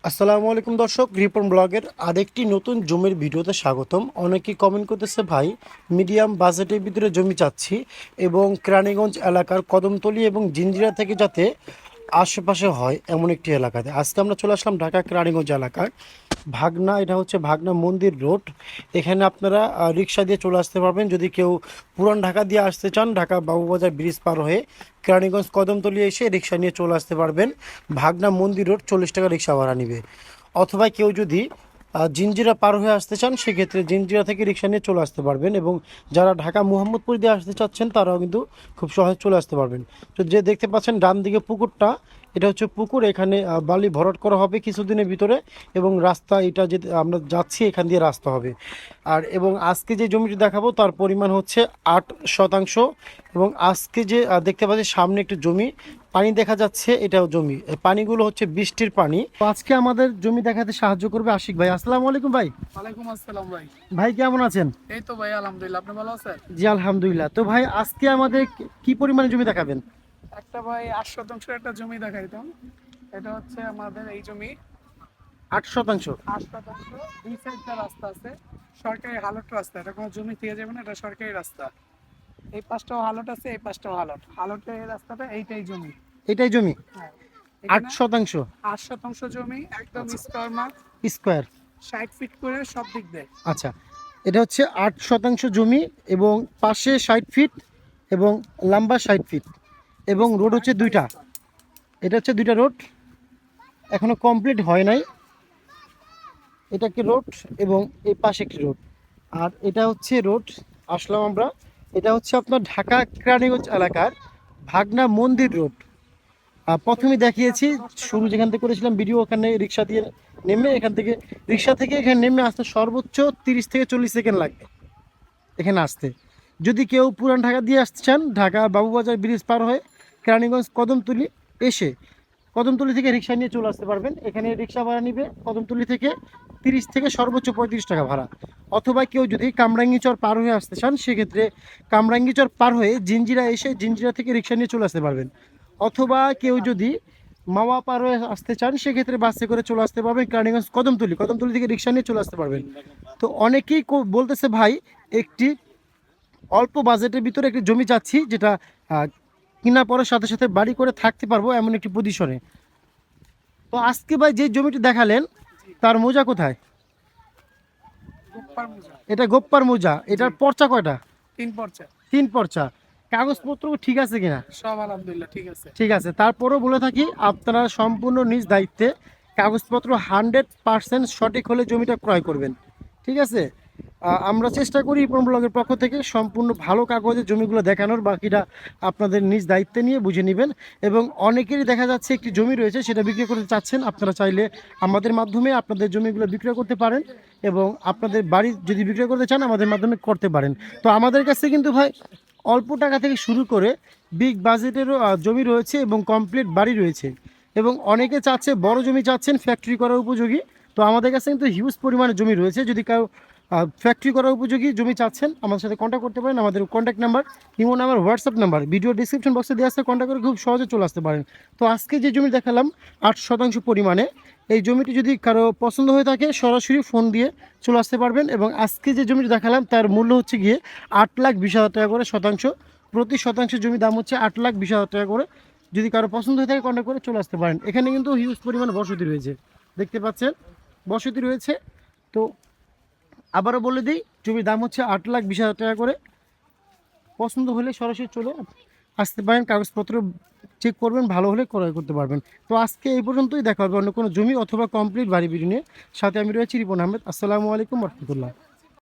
আসসালামু আলাইকুম দর্শক, রিপন ব্লগের আরেকটি নতুন জমির ভিডিওতে স্বাগতম। অনেকেই কমেন্ট করতেছে, ভাই মিডিয়াম বাজেটের ভিতরে জমি চাচ্ছি এবং কেরানীগঞ্জ এলাকার কদমতলী এবং জিঞ্জিরা থেকে যাতে আশেপাশে হয় এমন একটি এলাকাতে। আজকে আমরা চলে আসলাম ঢাকা কেরানীগঞ্জ এলাকার ভাগনা। এটা হচ্ছে ভাগনা মন্দির রোড। এখানে আপনারা রিক্সা দিয়ে চলে আসতে পারবেন। যদি কেউ পুরান ঢাকা দিয়ে আসতে চান, ঢাকা বাবুবাজার ব্রিজ পার হয়ে কেরানীগঞ্জ কদমতলী এসে রিক্সা নিয়ে চলে আসতে পারবেন। ভাগনা মন্দির রোড 40 টাকা রিক্সা ভাড়া নেবে। অথবা কেউ যদি জিঞ্জিরা পার হয়ে আসতে চান, সেক্ষেত্রে জিঞ্জিরা থেকে রিক্সা নিয়ে চলে আসতে পারবেন। এবং যারা ঢাকা মুহাম্মদপুর দিয়ে আসতে চাচ্ছেন তারাও কিন্তু খুব সহজে চলে আসতে পারবেন। তো যে দেখতে পাচ্ছেন ডান দিকে পুকুরটা, এটা হচ্ছে পুকুর। এখানে বালি ভরাট করা হবে কিছুদিনের ভিতরে এবং রাস্তা, এটা যে আমরা যাচ্ছি এখান দিয়ে রাস্তা হবে। এবং আজকে যে জমিটি দেখাবো তার পরিমাণ হচ্ছে 8 শতাংশ। এবং আজকে যে দেখতে পাচ্ছি সামনে একটি জমি, পানি দেখা যাচ্ছে, এটাও জমি। এই পানিগুলো হচ্ছে বৃষ্টির পানি। তো আজকে আমাদের জমি দেখাতে সাহায্য করবে আশিক ভাই। আসসালামু আলাইকুম ভাই। ওয়ালাইকুম আসসালাম ভাই। ভাই কেমন আছেন? এই তো ভাই আলহামদুলিল্লাহ, আপনি ভালো আছেন? জি আলহামদুলিল্লাহ। তো ভাই আজকে আমাদের কি পরিমাণে জমি দেখাবেন? একটা ভাই 8 শতাংশের একটা জমি দেখাইতাম। এটা হচ্ছে আমাদের এই জমি 8 শতাংশ। 8 শতাংশ। দুই সাইডটা রাস্তা আছে, সরকারি হালট রাস্তা। এটা কোনো জমি থেকে যাবে না, এটা সরকারি রাস্তা। এই পাশটাও হালট আছে, এই পাশটাও হালট। হালটের এই রাস্তাটা, এইটাই জমি। এটাই জমি। হ্যাঁ, 8 এখানে শতাংশ 8 শতাংশ জমি, একদম স্কোয়ার মার্ক, স্কোয়ার। 60 ফিট করে সব দিক দেয়। আচ্ছা, এটা হচ্ছে 8 শতাংশ জমি এবং পাশে 60 ফিট এবং লম্বা 60 ফিট এবং রোড হচ্ছে দুইটা। এটা হচ্ছে দুইটা রোড, এখনো কমপ্লিট হয় নাই। এটা একটি রোড এবং এই পাশে একটি রোড। আর এটা হচ্ছে রোড, আসলাম আমরা। এটা হচ্ছে আপনার ঢাকা কেরানীগঞ্জ এলাকার ভাগনা মন্দির রোড। প্রথমে দেখিয়েছি শুরু যেখান থেকে করেছিলাম ভিডিও, ওখানে রিক্সা দিয়ে নেমে, এখান থেকে রিক্সা থেকে এখানে নেমে আসতে সর্বোচ্চ 30 থেকে 40 সেকেন্ড লাগবে এখানে আসতে। যদি কেউ পুরান ঢাকা দিয়ে আসতে চান, ঢাকা বাবুবাজার ব্রিজ পার হয়ে কেরানীগঞ্জ কদমতলী এসে কদমতলী থেকে রিক্সা নিয়ে চলে আসতে পারবেন। এখানে রিক্সা ভাড়া নিবে কদমতলী থেকে 30 থেকে সর্বোচ্চ 35 টাকা ভাড়া। অথবা কেউ যদি কামরাঙ্গীচর পার হয়ে আসতে চান, সেক্ষেত্রে কামরাঙ্গীচর পার হয়ে জিঞ্জিরা এসে জিঞ্জিরা থেকে রিক্সা নিয়ে চলে আসতে পারবেন। অথবা কেউ যদি মাওয়া পার হয়ে আসতে চান, সেক্ষেত্রে বাসে করে চলে আসতে পারবেন কেরানীগঞ্জ কদমতলী। কদমতলী থেকে রিক্সা নিয়ে চলে আসতে পারবেন। তো অনেকেই বলতেছে, ভাই একটি অল্প বাজেটের ভিতরে একটি জমি চাচ্ছি, যেটা কিনা পরের সাথে সাথে বাড়ি করে থাকতে পারবো এমন একটি পজিশনে। তো আজকে ভাই যে জমিটি দেখালেন তার মোজা কোথায়? গোপ্পার মোজা। এটা গোপ্পার মোজা। এটার পর্চা কয়টা? 3 পর্চা। 3 পর্চা। কাগজপত্র ঠিক আছে কিনা? সব আলহামদুলিল্লাহ ঠিক আছে। ঠিক আছে। তারপরেও বলে থাকি, আপনারা সম্পূর্ণ নিজ দায়িত্বে কাগজপত্র 100% সঠিক হলে জমিটা ক্রয় করবেন। ঠিক আছে। আমরা চেষ্টা করি ইপন ব্লগের পক্ষ থেকে সম্পূর্ণ ভালো কাগজে জমিগুলো দেখানোর, বাকিটা আপনাদের নিজ দায়িত্বে নিয়ে বুঝে নেবেন। এবং অনেকেরই দেখা যাচ্ছে একটি জমি রয়েছে, সেটা বিক্রি করতে চাচ্ছেন। আপনারা চাইলে আমাদের মাধ্যমে আপনাদের জমিগুলো বিক্রয় করতে পারেন এবং আপনাদের বাড়ি যদি বিক্রয় করতে চান আমাদের মাধ্যমে করতে পারেন। তো আমাদের কাছে কিন্তু ভাই অল্প টাকা থেকে শুরু করে বিগ বাজেটেরও জমি রয়েছে এবং কমপ্লিট বাড়ি রয়েছে। এবং অনেকে চাচ্ছে বড় জমি চাচ্ছেন ফ্যাক্টরি করার উপযোগী। তো আমাদের কাছে কিন্তু হিউজ পরিমাণে জমি রয়েছে। যদি কারো ফ্যাক্টরি করার উপযোগী জমি চাচ্ছেন, আমাদের সাথে কন্ট্যাক্ট করতে পারেন। আমাদের contact number, imo number, WhatsApp number video description বক্সে দেওয়া আছে, কন্ট্যাক্ট করে খুব সহজে চলে আসতে পারেন। তো আজকে যে জমি দেখালাম 8 শতাংশ পরিমাণে, এই জমিটি যদি কারো পছন্দ হয়ে থাকে সরাসরি ফোন দিয়ে চলে আসতে পারবেন। এবং আজকে যে জমিটি দেখালাম তার মূল্য হচ্ছে গিয়ে 8,20,000 টাকা করে শতাংশ। প্রতি শতাংশের জমির দাম হচ্ছে 8,20,000 টাকা করে। যদি কারো পছন্দ হয়ে থাকে কন্ট্যাক্ট করে চলে আসতে পারেন। এখানে কিন্তু হিউজ পরিমাণ বসতি রয়েছে, দেখতে পাচ্ছেন বসতি রয়েছে। তো আবারও বলে দিই, জমির দাম হচ্ছে 8,20,000 টাকা করে। পছন্দ হলে সরাসরি চলে আসতে পারেন, কাগজপত্র চেক করবেন, ভালো হলে ক্রয় করতে পারবেন। তো আজকে এই পর্যন্তই, দেখা হবে অন্য কোনো জমি অথবা কমপ্লিট বাড়ি ভিডিও নিয়ে। সাথে আমি রয়েছি রিপন আহমেদ। আসসালামু আলাইকুম রহমতুল্লাহ।